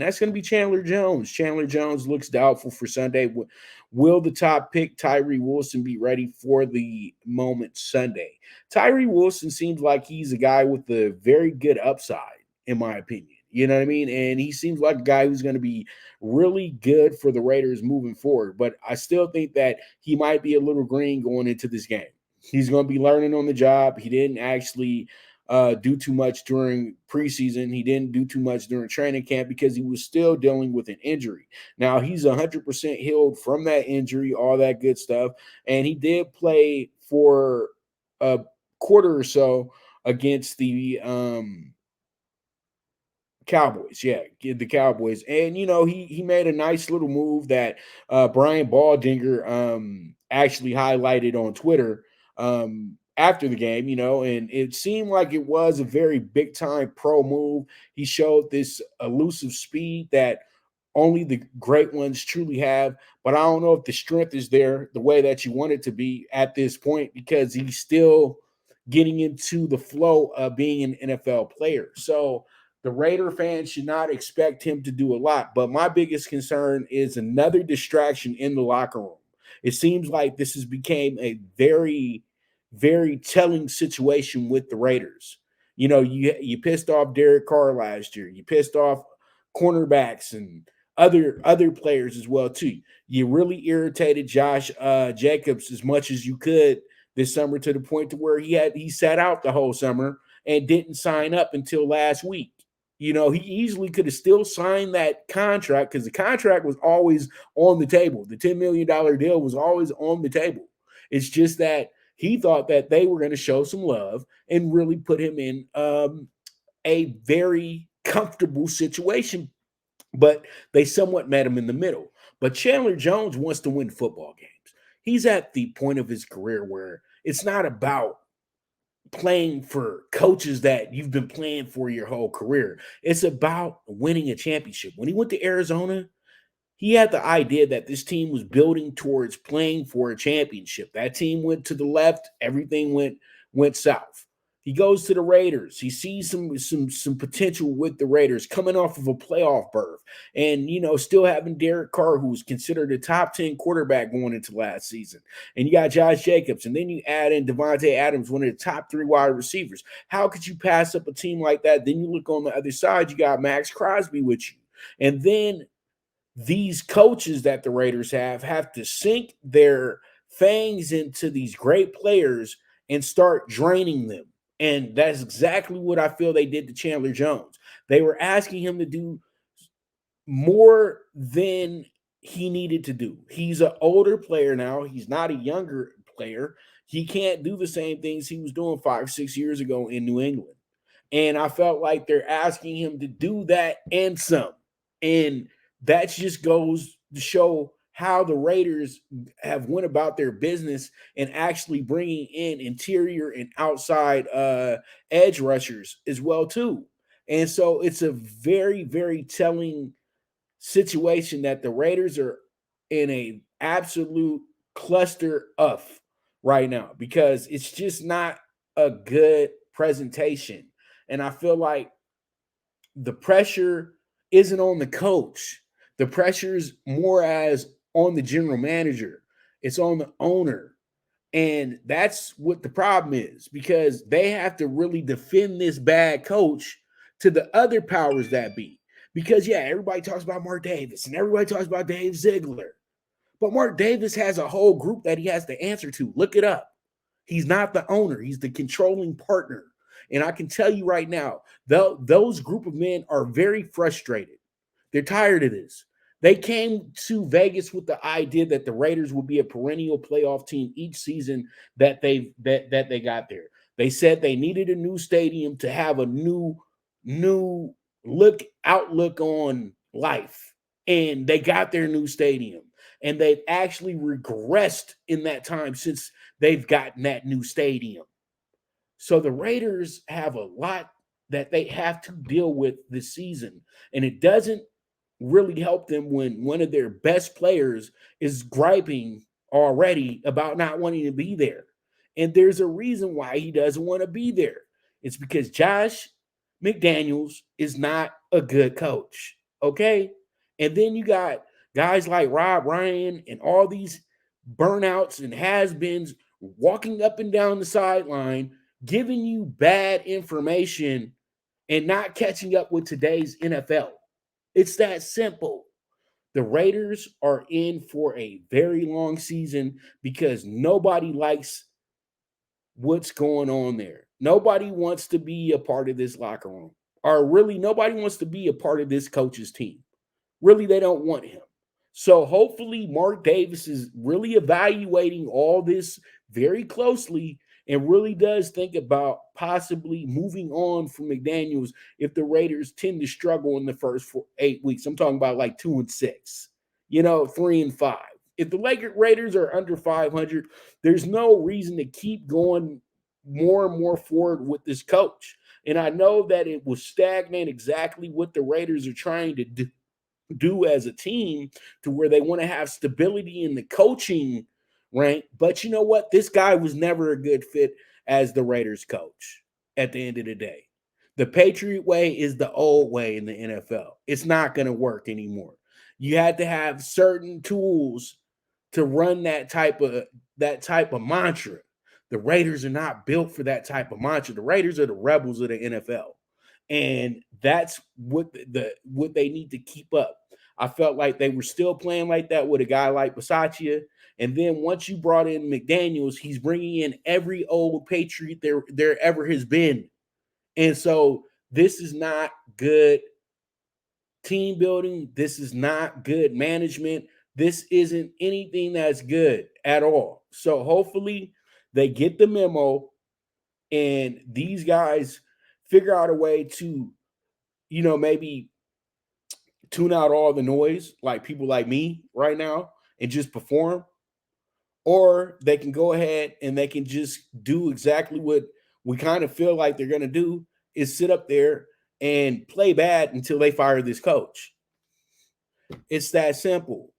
That's going to be Chandler Jones. Chandler Jones looks doubtful for Sunday. Will the top pick, Tyree Wilson, be ready for the moment Sunday? Tyree Wilson seems like he's a guy with a very good upside, in my opinion. You know what I mean? And he seems like a guy who's going to be really good for the Raiders moving forward. But I still think that he might be a little green going into this game. He's going to be learning on the job. He didn't actually do too much during preseason. He didn't do too much during training camp because he was still dealing with an injury. Now he's 100% healed from that injury, all that good stuff. And he did play for a quarter or so against the Cowboys, yeah, the Cowboys, and he made a nice little move that Brian Baldinger actually highlighted on Twitter after the game, and it seemed like it was a very big time pro move. He showed this elusive speed that only the great ones truly have, but I don't know if the strength is there the way that you want it to be at this point because he's still getting into the flow of being an NFL player. So the Raider fans should not expect him to do a lot. But my biggest concern is another distraction in the locker room. It seems like this has become a very, very telling situation with the Raiders. You pissed off Derek Carr last year. You pissed off cornerbacks and other players as well too. You really irritated Josh Jacobs as much as you could this summer to the point to where he sat out the whole summer and didn't sign up until last week. He easily could have still signed that contract because the contract was always on the table. The $10 million deal was always on the table. It's just that he thought that they were going to show some love and really put him in a very comfortable situation, but they somewhat met him in the middle. But Chandler Jones wants to win football games. He's at the point of his career where it's not about playing for coaches that you've been playing for your whole career. It's about winning a championship. When he went to Arizona, he had the idea that this team was building towards playing for a championship. That team went to the left, everything went south. He goes to the Raiders. He sees some potential with the Raiders coming off of a playoff berth and, still having Derek Carr, who was considered a top 10 quarterback going into last season. And you got Josh Jacobs. And then you add in Devontae Adams, one of the top 3 wide receivers. How could you pass up a team like that? Then you look on the other side, you got Max Crosby with you. And then these coaches that the Raiders have to sink their fangs into these great players and start draining them. And that's exactly what I feel they did to Chandler Jones. They were asking him to do more than he needed to do. He's an older player now. He's not a younger player. He can't do the same things he was doing 5-6 years ago in New England. And I felt like they're asking him to do that and some. And that just goes to show how the Raiders have went about their business and actually bringing in interior and outside edge rushers as well too. And so it's a very, very telling situation that the Raiders are in a absolute cluster of right now because it's just not a good presentation. And I feel like the pressure isn't on the coach. The pressure is more as on the general manager. It's on the owner. And that's what the problem is because they have to really defend this bad coach to the other powers that be. Because, yeah, everybody talks about Mark Davis and everybody talks about Dave Ziegler. But Mark Davis has a whole group that he has to answer to. Look it up. He's not the owner. He's the controlling partner. And I can tell you right now, those group of men are very frustrated. They're tired of this. They came to Vegas with the idea that the Raiders would be a perennial playoff team each season that they got there. They said they needed a new stadium to have a new outlook on life. And they got their new stadium. And they've actually regressed in that time since they've gotten that new stadium. So the Raiders have a lot that they have to deal with this season. And it doesn't really help them when one of their best players is griping already about not wanting to be there. And there's a reason why he doesn't want to be there. It's because Josh McDaniels is not a good coach. Okay. And then you got guys like Rob Ryan and all these burnouts and has-beens walking up and down the sideline, giving you bad information and not catching up with today's NFL. It's that simple. The Raiders are in for a very long season because nobody likes what's going on there. Nobody wants to be a part of this locker room, or really, nobody wants to be a part of this coach's team. Really, they don't want him. So hopefully, Mark Davis is really evaluating all this very closely and really does think about possibly moving on from McDaniels if the Raiders tend to struggle in the first 8 weeks. I'm talking about like 2-6, 3-5. If the Raiders are under 500, there's no reason to keep going more and more forward with this coach. And I know that it will stagnate exactly what the Raiders are trying to do as a team, to where they want to have stability in the coaching rank. But you know what? This guy was never a good fit as the Raiders coach at the end of the day. The Patriot way is the old way in the NFL. It's not going to work anymore. You had to have certain tools to run that type of mantra. The Raiders are not built for that type of mantra. The Raiders are the rebels of the NFL. And that's what they need to keep up. I felt like they were still playing like that with a guy like Bisaccia. And then once you brought in McDaniels, he's bringing in every old Patriot there ever has been. And so this is not good team building. This is not good management. This isn't anything that's good at all. So hopefully they get the memo and these guys figure out a way to, maybe tune out all the noise, like people like me right now, and just perform. Or they can go ahead and they can just do exactly what we kind of feel like they're going to do, is sit up there and play bad until they fire this coach. It's that simple.